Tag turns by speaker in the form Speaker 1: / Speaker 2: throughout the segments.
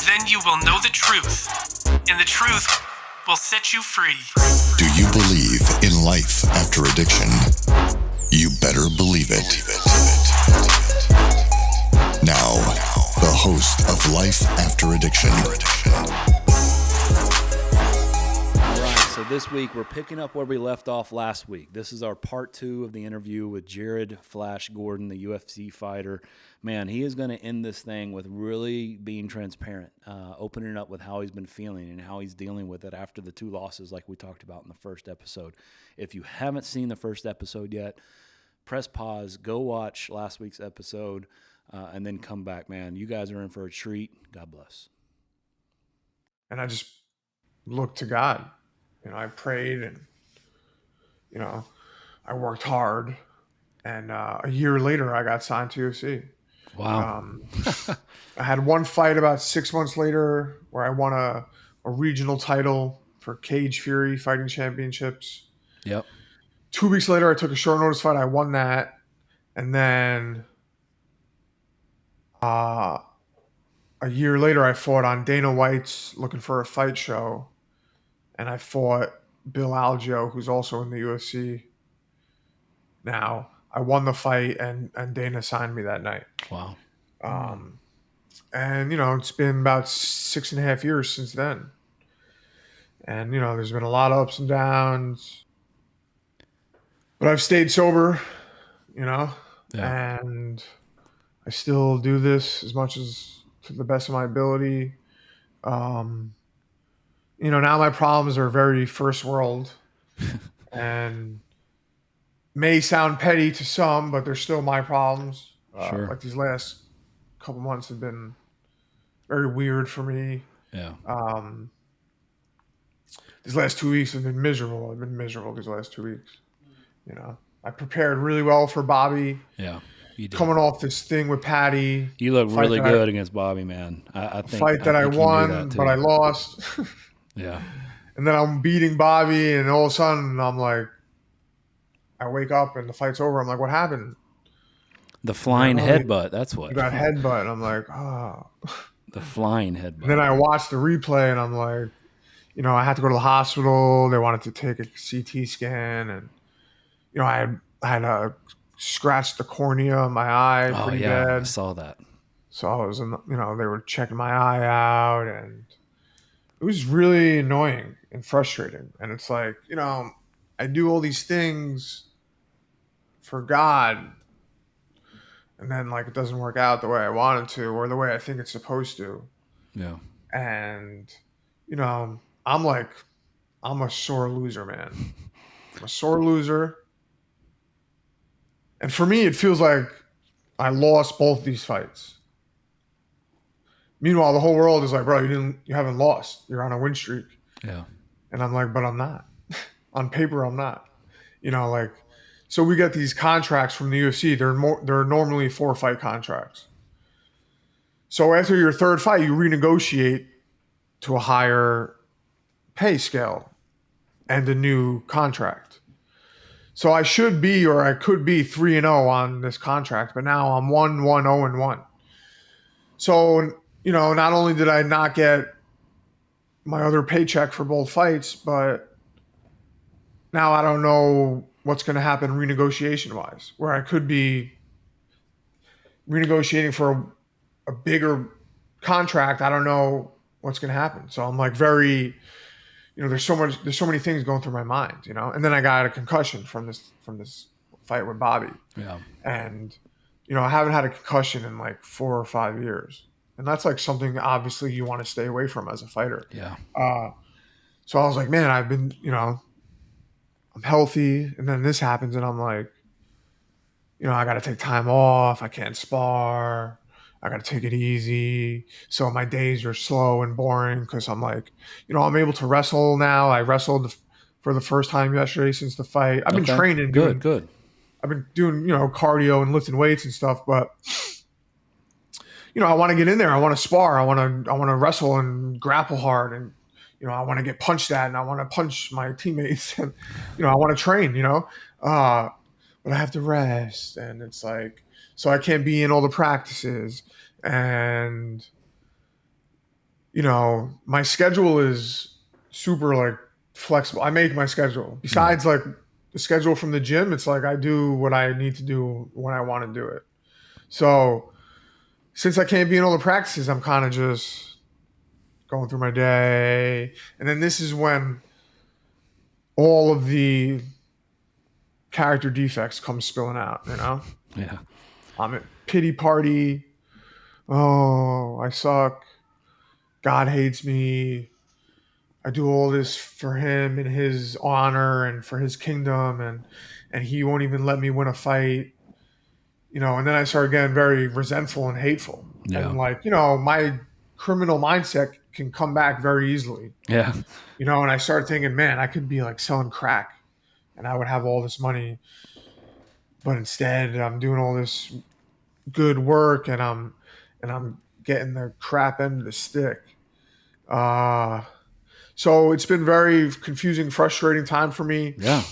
Speaker 1: Then you will know the truth, and the truth will set you free.
Speaker 2: Do you believe in life after addiction? You better believe it. Now, the host of Life After Addiction.
Speaker 3: All right, so this week we're picking up where we left off last week. This is our part 2 of the interview with Jared Flash Gordon, the UFC fighter. Man, he is going to end this thing with really being transparent, opening up with how he's been feeling and how he's dealing with it after the 2 losses like we talked about in the first episode. If you haven't seen the first episode yet, press pause, go watch last week's episode, and then come back, man. You guys are in for a treat. God bless.
Speaker 4: And I just looked to God. I prayed and, I worked hard. And a year later, I got signed to UFC.
Speaker 3: Wow.
Speaker 4: I had one fight about 6 months later where I won a regional title for Cage Fury Fighting Championships.
Speaker 3: Yep.
Speaker 4: 2 weeks later, I took a short notice fight. I won that. And then a year later, I fought on Dana White's Looking for a Fight show. And I fought Bill Algeo, who's also in the UFC now. I won the fight, and Dana signed me that night.
Speaker 3: Wow.
Speaker 4: And, it's been about 6.5 years since then. And, there's been a lot of ups and downs. But I've stayed sober, and I still do this as much as to the best of my ability. Now my problems are very first world and may sound petty to some, but they're still my problems.
Speaker 3: Sure.
Speaker 4: Like these last couple months have been very weird for me.
Speaker 3: Yeah.
Speaker 4: These last 2 weeks have been miserable. I've been miserable these last 2 weeks. I prepared really well for Bobby.
Speaker 3: Yeah. You did.
Speaker 4: Coming off this thing with Patty.
Speaker 3: You look really good against Bobby, man. I think
Speaker 4: I won, but I lost.
Speaker 3: Yeah.
Speaker 4: And then I'm beating Bobby, and all of a sudden I'm like, I wake up and the fight's over. I'm like, what happened?
Speaker 3: The flying headbutt. That's what.
Speaker 4: You got headbutt. And I'm like, oh.
Speaker 3: The flying headbutt.
Speaker 4: And then I watched the replay, and I'm like, I had to go to the hospital. They wanted to take a CT scan, and I had scratched the cornea of my eye pretty bad.
Speaker 3: I saw that.
Speaker 4: So I was, they were checking my eye out, and it was really annoying and frustrating. And it's like, I do all these things for God, and then it doesn't work out the way I want it to, or the way I think it's supposed to.
Speaker 3: Yeah.
Speaker 4: And, I'm a sore loser, man. I'm a sore loser. And for me, it feels like I lost both these fights. Meanwhile, the whole world is like, bro, you haven't lost. You're on a win streak.
Speaker 3: Yeah.
Speaker 4: And I'm like, but I'm not. On paper, I'm not. So we get these contracts from the UFC. They're normally 4-fight contracts. So after your third fight, you renegotiate to a higher pay scale and a new contract. So I should be, or I could be 3-0 on this contract, but now I'm 1-1-0-1. So, not only did I not get my other paycheck for both fights, but now I don't know what's going to happen renegotiation wise, where I could be renegotiating for a bigger contract. I don't know what's going to happen. So I'm like very, there's so many things going through my mind, and then I got a concussion from this fight with Bobby.
Speaker 3: Yeah.
Speaker 4: And, I haven't had a concussion in 4 or 5 years. And that's something obviously you want to stay away from as a fighter.
Speaker 3: Yeah.
Speaker 4: So I was like, man, I've been, I'm healthy. And then this happens, and I'm like, I got to take time off. I can't spar. I got to take it easy. So my days are slow and boring because I'm like, I'm able to wrestle now. I wrestled for the first time yesterday since the fight. I've been training.
Speaker 3: Good.
Speaker 4: I've been doing, cardio and lifting weights and stuff, but I want to get in there. I want to spar. I want to wrestle and grapple hard, and I want to get punched at, and I want to punch my teammates, and I want to train. But I have to rest, and it's like, so I can't be in all the practices, and my schedule is super like flexible. I make my schedule. Besides like the schedule from the gym, it's like I do what I need to do when I want to do it. So since I can't be in all the practices, I'm kind of just going through my day. And then this is when all of the character defects come spilling out,
Speaker 3: Yeah.
Speaker 4: I'm at pity party. Oh, I suck. God hates me. I do all this for him and his honor and for his kingdom, and he won't even let me win a fight. And then I started getting very resentful and hateful.
Speaker 3: Yeah.
Speaker 4: And like, my criminal mindset can come back very easily.
Speaker 3: Yeah.
Speaker 4: And I started thinking, man, I could be like selling crack and I would have all this money. But instead I'm doing all this good work and I'm getting the crap end of the stick. So it's been very confusing, frustrating time for me.
Speaker 3: Yeah.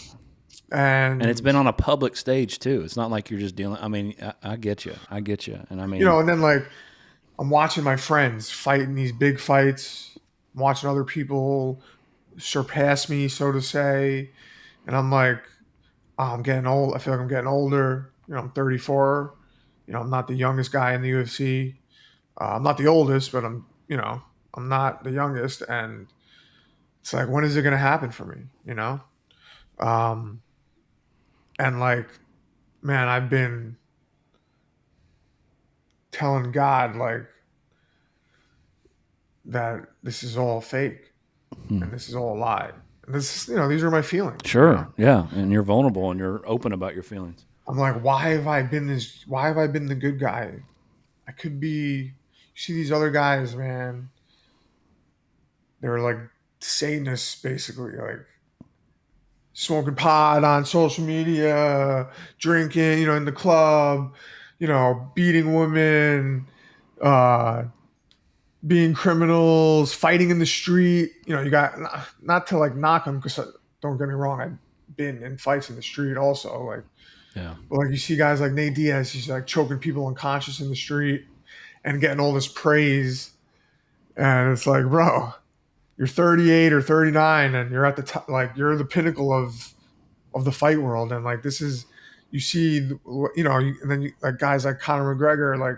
Speaker 4: And
Speaker 3: it's been on a public stage too. It's not like you're just dealing. I mean, I get you. And I mean,
Speaker 4: and then like I'm watching my friends fighting these big fights, I'm watching other people surpass me, so to say. And I'm like, oh, I'm getting old. I feel like I'm getting older. I'm 34. I'm not the youngest guy in the UFC. I'm not the oldest, but I'm not the youngest. And it's like, when is it going to happen for me? And like, man, I've been telling God like that this is all fake and this is all a lie. And this, these are my feelings.
Speaker 3: Sure. Yeah. And you're vulnerable and you're open about your feelings.
Speaker 4: I'm like, why have I been the good guy? I could be, you see these other guys, man, they're like Satanists basically, like smoking pot on social media, drinking, in the club, beating women, being criminals, fighting in the street. You got, not to like knock them, because don't get me wrong, I've been in fights in the street also. Like,
Speaker 3: yeah.
Speaker 4: But like you see guys like Nate Diaz, he's like choking people unconscious in the street and getting all this praise. And it's like, bro, you're 38 or 39 and you're at the top, like you're the pinnacle of the fight world. And like, this is, you see, and then like guys like Conor McGregor, like,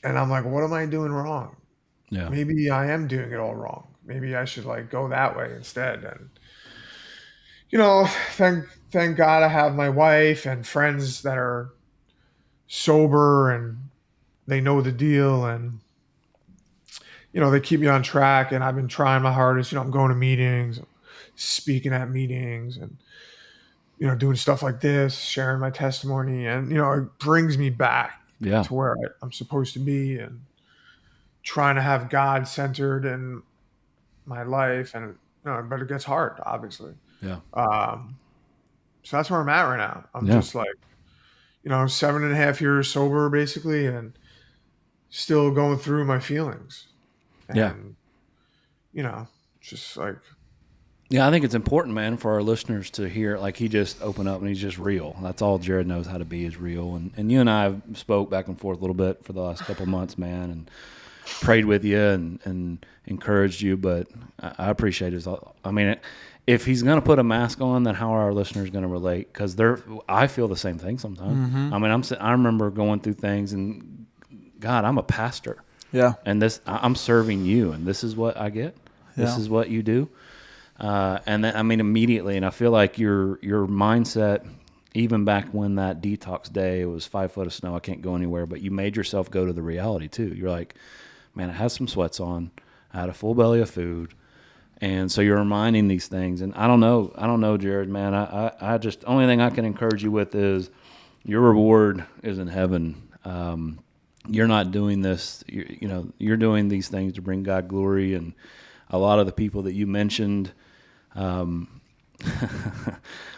Speaker 4: and I'm like, what am I doing wrong?
Speaker 3: Yeah.
Speaker 4: Maybe I am doing it all wrong. Maybe I should like go that way instead. And, thank God I have my wife and friends that are sober and they know the deal and, they keep me on track, and I've been trying my hardest. I'm going to meetings, speaking at meetings and, doing stuff like this, sharing my testimony. And, it brings me back to where I'm supposed to be and trying to have God centered in my life. And, but it gets hard, obviously.
Speaker 3: Yeah.
Speaker 4: So that's where I'm at right now. I'm just like, 7.5 years sober basically and still going through my feelings. And, just like.
Speaker 3: Yeah, I think it's important, man, for our listeners to hear, like he just opened up and he's just real. That's all Jared knows how to be, is real. And you and I have spoke back and forth a little bit for the last couple of months, man, and prayed with you and encouraged you. But I appreciate it. I mean, if he's going to put a mask on, then how are our listeners going to relate? Because I feel the same thing sometimes. Mm-hmm. I mean, I remember going through things and, God, I'm a pastor.
Speaker 5: Yeah.
Speaker 3: And I'm serving you, and this is what I get. This is what you do. And then, I mean, immediately, and I feel like your mindset, even back when that detox day, it was 5 foot of snow, I can't go anywhere, but you made yourself go to the reality too. You're like, man, I had some sweats on, I had a full belly of food. And so you're reminding these things. And I don't know, Jared, man, I just, only thing I can encourage you with is your reward is in heaven. You're not doing this, you're doing these things to bring God glory. And a lot of the people that you mentioned, well,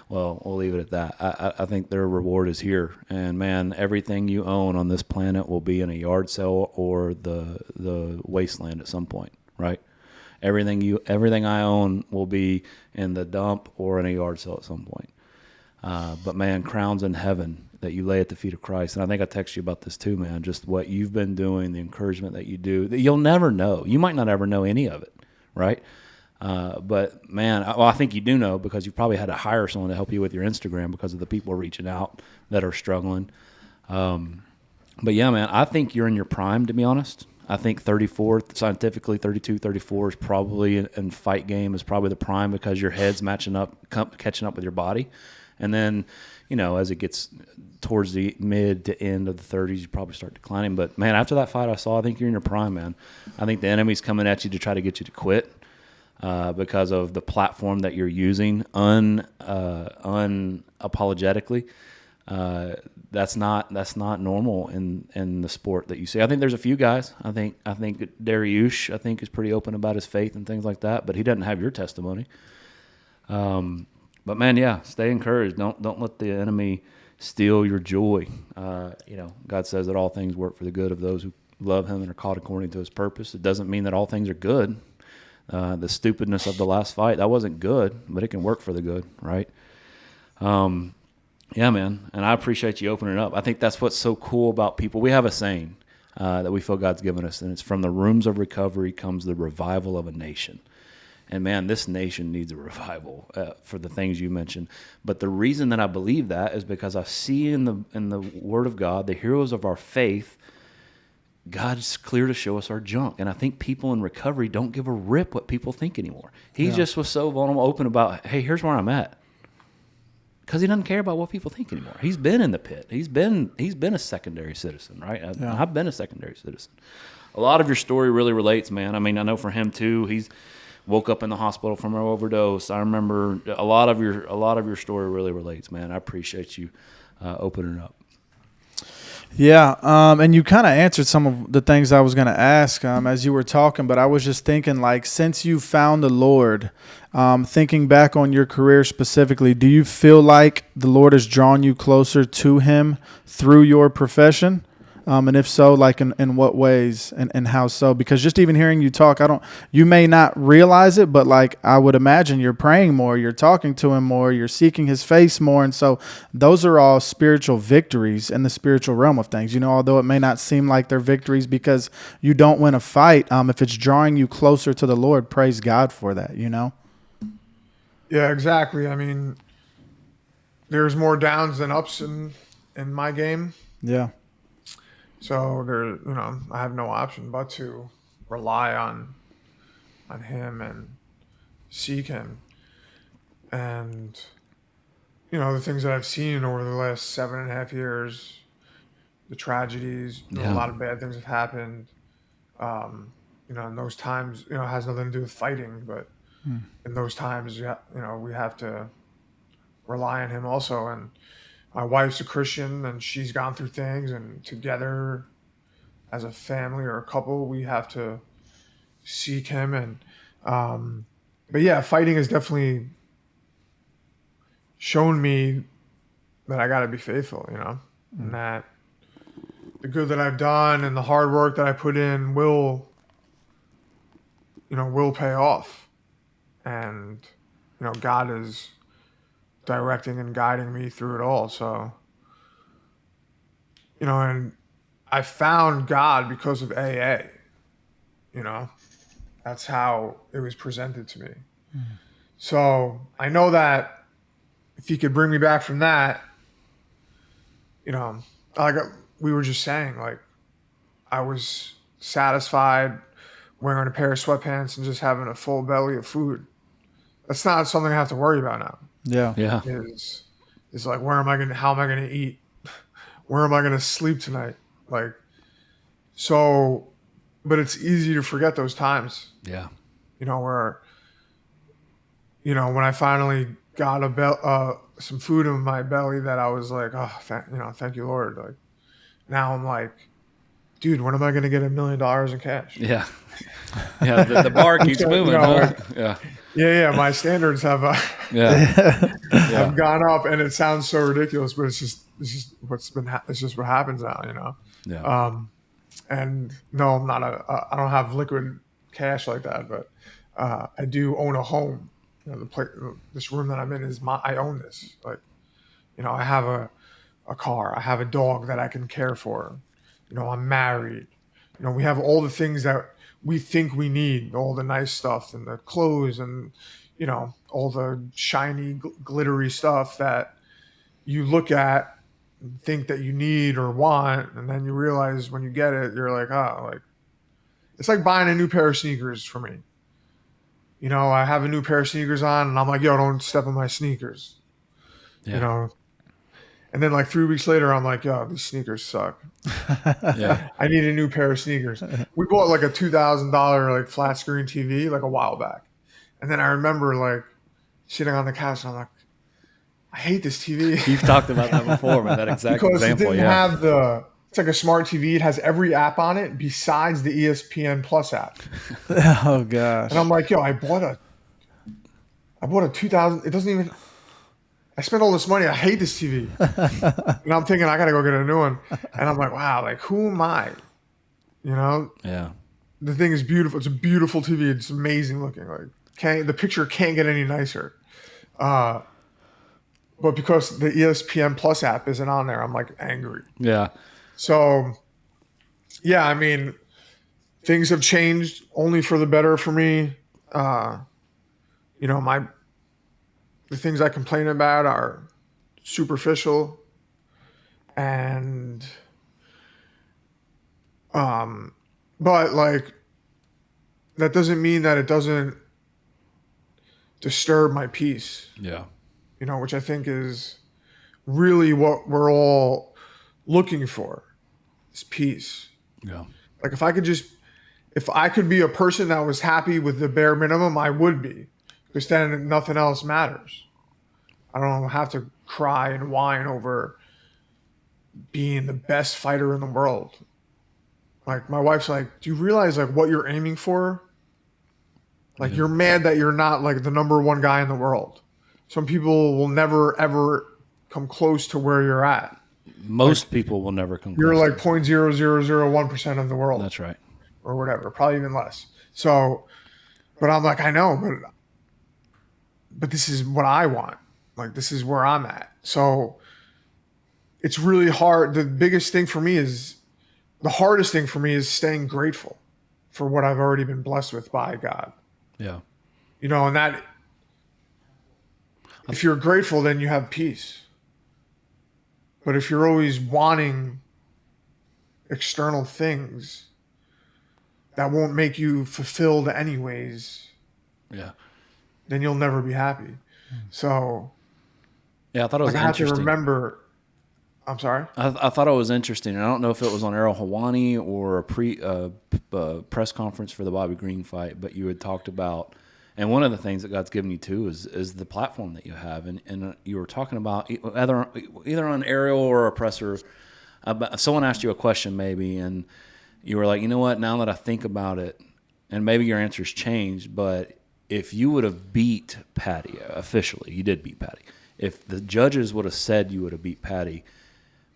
Speaker 3: we'll leave it at that. I think their reward is here. And man, everything you own on this planet will be in a yard sale or the wasteland at some point, right? Everything I own will be in the dump or in a yard sale at some point. But man, crowns in heaven that you lay at the feet of Christ. And I think I texted you about this too, man. Just what you've been doing, the encouragement that you do, that you'll never know. You might not ever know any of it, right? But man, I think you do know, because you probably had to hire someone to help you with your Instagram because of the people reaching out that are struggling. But yeah, man, I think you're in your prime, to be honest. I think 34, scientifically 32, 34 is probably in fight game is probably the prime, because your head's catching up with your body. And then, as it gets towards the mid to end of the 30s, you probably start declining. But man, after that fight I think you're in your prime, man. I think the enemy's coming at you to try to get you to quit. Because of the platform that you're using unapologetically. That's not normal in the sport that you see. I think there's a few guys. I think Dariush, is pretty open about his faith and things like that, but he doesn't have your testimony. But man, yeah, stay encouraged. Don't let the enemy steal your joy. God says that all things work for the good of those who love him and are called according to his purpose. It doesn't mean that all things are good. The stupidness of the last fight, that wasn't good, but it can work for the good, right? Yeah, man, and I appreciate you opening it up. I think that's what's so cool about people. We have a saying that we feel God's given us, and it's from the rooms of recovery comes the revival of a nation. And man, this nation needs a revival for the things you mentioned. But the reason that I believe that is because I see in the Word of God, the heroes of our faith, God's clear to show us our junk. And I think people in recovery don't give a rip what people think anymore. He just was so vulnerable, open about, hey, here's where I'm at. Because he doesn't care about what people think anymore. He's been in the pit. He's been a secondary citizen, right? I've been a secondary citizen. A lot of your story really relates, man. I mean, I know for him too. He's woke up in the hospital from an overdose. I remember a lot of your story really relates, man. I appreciate you opening it up.
Speaker 5: Yeah, and you kind of answered some of the things I was going to ask as you were talking, but I was just thinking, like, since you found the Lord, thinking back on your career specifically, do you feel like the Lord has drawn you closer to him through your profession? And if so, like in what ways and how so? Because just even hearing you talk, you may not realize it, but like I would imagine you're praying more, you're talking to him more, you're seeking his face more. And so those are all spiritual victories in the spiritual realm of things, although it may not seem like they're victories because you don't win a fight. If it's drawing you closer to the Lord, praise God for that,
Speaker 4: Yeah, exactly. I mean, there's more downs than ups in my game.
Speaker 5: Yeah.
Speaker 4: So I have no option but to rely on him and seek him. And, the things that I've seen over the last 7.5 years, the tragedies, a lot of bad things have happened. In those times, it has nothing to do with fighting, but in those times, we have to rely on him also. And my wife's a Christian and she's gone through things, and together as a family or a couple, we have to seek him. And, but yeah, fighting has definitely shown me that I got to be faithful, and that the good that I've done and the hard work that I put in will pay off. And, God is directing and guiding me through it all. So, and I found God because of AA, that's how it was presented to me. So I know that if he could bring me back from that, like we were just saying, like I was satisfied wearing a pair of sweatpants and just having a full belly of food. That's not something I have to worry about now.
Speaker 5: Yeah.
Speaker 4: It's like, how am I going to eat? Where am I going to sleep tonight? Like, so, but it's easy to forget those times.
Speaker 3: Yeah.
Speaker 4: Where, when I finally got some food in my belly that I was like, oh, thank you, Lord. Like, now I'm like, dude, when am I going to get $1 million in cash?
Speaker 3: Yeah. Yeah. The bar keeps moving. Huh? Yeah.
Speaker 4: Yeah. My standards have have gone up, and it sounds so ridiculous, but it's just what happens now,
Speaker 3: Yeah.
Speaker 4: And no, I'm not I don't have liquid cash like that, but I do own a home. This room that I'm in I own this. Like, I have a car, I have a dog that I can care for. I'm married. We have all the things that we think we need, all the nice stuff and the clothes and, all the shiny, glittery stuff that you look at and think that you need or want. And then you realize when you get it, you're like, it's like buying a new pair of sneakers for me. I have a new pair of sneakers on and I'm like, yo, don't step on my sneakers.
Speaker 3: Yeah.
Speaker 4: And then like 3 weeks later, I'm like, yo, these sneakers suck.
Speaker 3: Yeah.
Speaker 4: I need a new pair of sneakers. We bought like a $2,000 like flat screen TV like a while back. And then I remember like sitting on the couch and I'm like, I hate this TV.
Speaker 3: You've talked about that before, man. That exact
Speaker 4: Because
Speaker 3: example.
Speaker 4: it didn't have it's like a smart TV. It has every app on it besides the ESPN Plus app.
Speaker 5: Oh gosh.
Speaker 4: And I'm like, yo, I bought a 2000. It doesn't even. I spent all this money. I hate this TV. And I'm thinking I gotta go get a new one. And I'm like, wow, like who am I?
Speaker 3: Yeah.
Speaker 4: The thing is beautiful. It's a beautiful TV. It's amazing looking. Like the picture can't get any nicer. But because the ESPN Plus app isn't on there, I'm like angry.
Speaker 3: Yeah.
Speaker 4: So, yeah, I mean, things have changed only for the better for me. The things I complain about are superficial, and but like that doesn't mean that it doesn't disturb my peace.
Speaker 3: Yeah.
Speaker 4: Which I think is really what we're all looking for, is peace.
Speaker 3: Yeah.
Speaker 4: Like if I could be a person that was happy with the bare minimum, I would be, because then nothing else matters. I don't have to cry and whine over being the best fighter in the world. Like my wife's like, do you realize like what you're aiming for? Like you're mad that you're not like the number one guy in the world. Some people will never, ever come close to where you're at.
Speaker 3: Most people will never come
Speaker 4: You're
Speaker 3: close
Speaker 4: like
Speaker 3: to
Speaker 4: 0.0001% of the world.
Speaker 3: That's right.
Speaker 4: Or whatever, probably even less. So, but I'm like, I know, but this is what I want. Like, this is where I'm at. So it's really hard. The hardest thing for me is staying grateful for what I've already been blessed with by God.
Speaker 3: Yeah.
Speaker 4: And that, if you're grateful, then you have peace. But if you're always wanting external things that won't make you fulfilled anyways,
Speaker 3: Yeah.
Speaker 4: then you'll never be happy. So,
Speaker 3: Yeah, I thought it was
Speaker 4: I have to
Speaker 3: interesting.
Speaker 4: remember. I'm sorry.
Speaker 3: I thought it was interesting, and I don't know if it was on Errol Hawani or a press conference for the Bobby Green fight, but you had talked about, and one of the things that God's given you too is the platform that you have, and you were talking about either on Ariel or a presser. Someone asked you a question maybe, and you were like, you know what? Now that I think about it, and maybe your answer's changed, but if you would have beat Patty officially, you did beat Patty. If the judges would have said you would have beat Patty,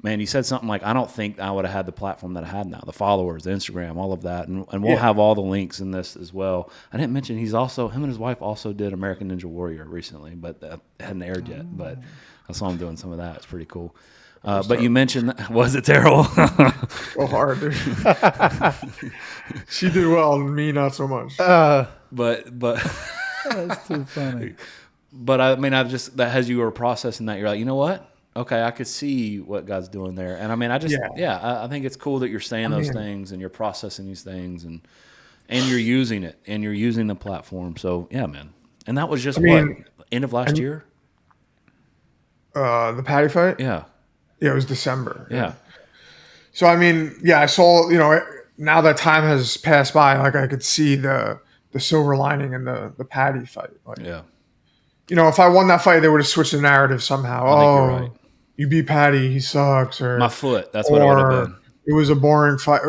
Speaker 3: man, you said something like, I don't think I would have had the platform that I had now, the followers, the Instagram, all of that. And we'll have all the links in this as well. I didn't mention him and his wife also did American Ninja Warrior recently, but that hadn't aired yet. But I saw him doing some of that. It's pretty cool. But you mentioned, was it terrible?
Speaker 4: Go hard, dude. She did well, me not so much.
Speaker 3: But
Speaker 5: That's too funny.
Speaker 3: But I mean, as you were processing that, you're like, you know what? Okay, I could see what God's doing there. And I mean, I think it's cool that you're saying those things and you're processing these things and you're using it and you're using the platform. So yeah, man. And that was just end of last year?
Speaker 4: The Patty fight?
Speaker 3: Yeah.
Speaker 4: Yeah, it was December.
Speaker 3: Yeah. So
Speaker 4: I mean, yeah, I saw, now that time has passed by, like I could see the silver lining in the Patty fight. Like,
Speaker 3: yeah.
Speaker 4: If I won that fight, they would have switched the narrative somehow.
Speaker 3: I think you're right.
Speaker 4: You beat Patty, he sucks, or
Speaker 3: my foot. That's what it would have been.
Speaker 4: It was a boring fight.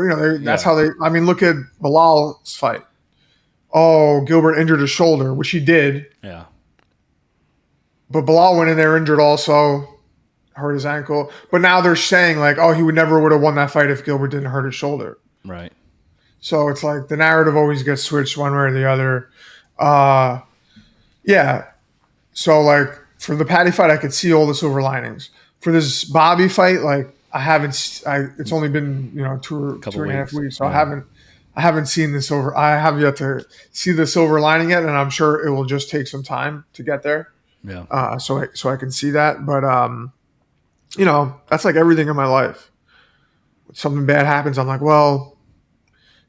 Speaker 4: That's how they. I mean, look at Bilal's fight. Oh, Gilbert injured his shoulder, which he did.
Speaker 3: Yeah.
Speaker 4: But Bilal went in there injured also, hurt his ankle. But now they're saying like, oh, he would have won that fight if Gilbert didn't hurt his shoulder.
Speaker 3: Right.
Speaker 4: So it's like the narrative always gets switched one way or the other. Yeah. So like for the Patty fight, I could see all the silver linings. for this Bobby fight, like it's only been, you know, two and a half weeks. So
Speaker 3: yeah.
Speaker 4: I haven't seen the silver. I have yet to see the silver lining yet, and I'm sure it will just take some time to get there.
Speaker 3: Yeah.
Speaker 4: So I can see that, but you know, that's like everything in my life. When something bad happens, I'm like, well,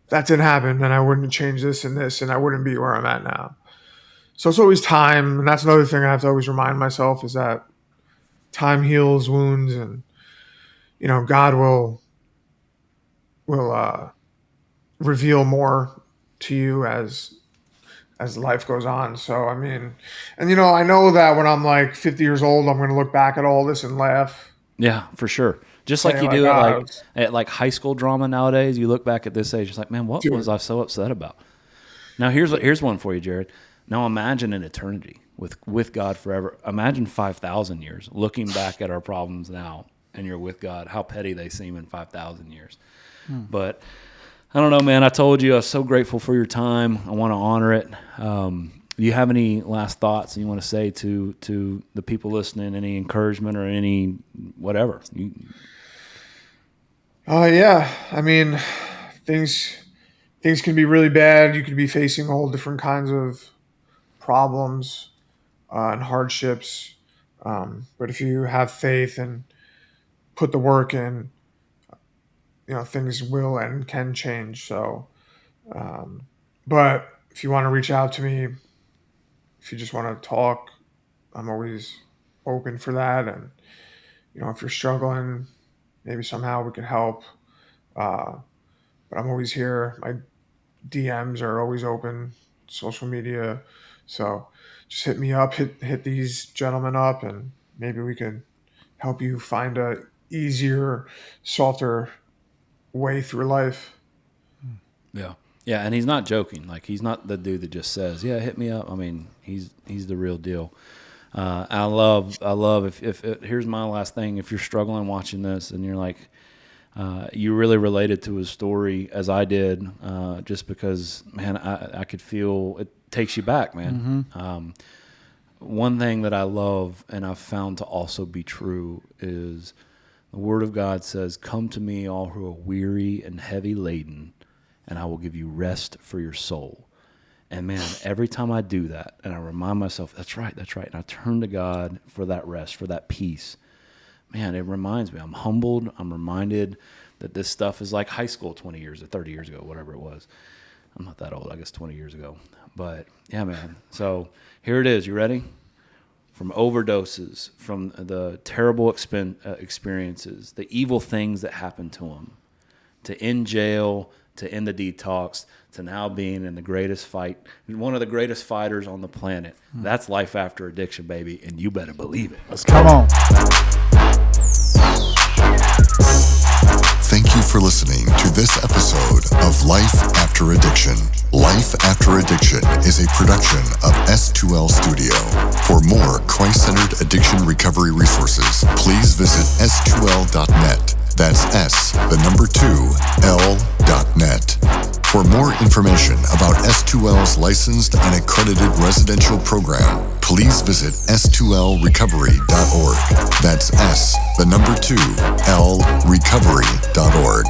Speaker 4: if that didn't happen, then I wouldn't change this, and I wouldn't be where I'm at now. So it's always time, and that's another thing I have to always remind myself is that time heals wounds, and you know, God will reveal more to you as life goes on. So, I mean, and you know, I know that when I'm like 50 years old, I'm going to look back at all this and laugh.
Speaker 3: Yeah, for sure. Just like you do at like high school drama nowadays, you look back at this age, it's like, man, what was I so upset about? Now here's one for you, Jared. Now imagine an eternity with God forever. Imagine 5,000 years looking back at our problems now, and you're with God. How petty they seem in 5,000 years. But I don't know, man. I told you I was so grateful for your time. I want to honor it. Do you have any last thoughts you want to say to the people listening? Any encouragement or any whatever?
Speaker 4: Yeah. I mean, things can be really bad. You could be facing all different kinds of problems and hardships. But if you have faith and put the work in, you know, things will and can change. So, but if you want to reach out to me, if you just want to talk, I'm always open for that. And, you know, if you're struggling, maybe somehow we can help. But I'm always here. My DMs are always open, social media. So just hit me up, hit these gentlemen up, and maybe we can help you find a easier, softer way through life.
Speaker 3: Yeah. Yeah, and he's not joking. Like, he's not the dude that just says, "Yeah, hit me up." I mean, he's the real deal. I love if here's my last thing. If you're struggling watching this and you're like, you really related to his story as I did, just because, man, I could feel it takes you back, man.
Speaker 5: Mm-hmm.
Speaker 3: One thing that I love and I've found to also be true is the Word of God says, "Come to me, all who are weary and heavy laden, and I will give you rest for your soul." And man, every time I do that and I remind myself, that's right. And I turn to God for that rest, for that peace. Man, it reminds me, I'm humbled. I'm reminded that this stuff is like high school 20 years or 30 years ago, whatever it was. I'm not that old, I guess 20 years ago. But yeah, man. So here it is. You ready? From overdoses, from the terrible experiences, the evil things that happened to him, to in jail, to end the detox, to now being in the greatest fight, one of the greatest fighters on the planet. That's life after addiction, baby, and you better believe it. Let's go.
Speaker 5: Come on.
Speaker 2: Thank you for listening to this episode of Life After Addiction. Life After Addiction is a production of S2L Studio. For more Christ-centered addiction recovery resources, please visit s2l.net. That's S2L.net. For more information about S2L's licensed and accredited residential program, please visit s2lrecovery.org. That's S2L recovery.org.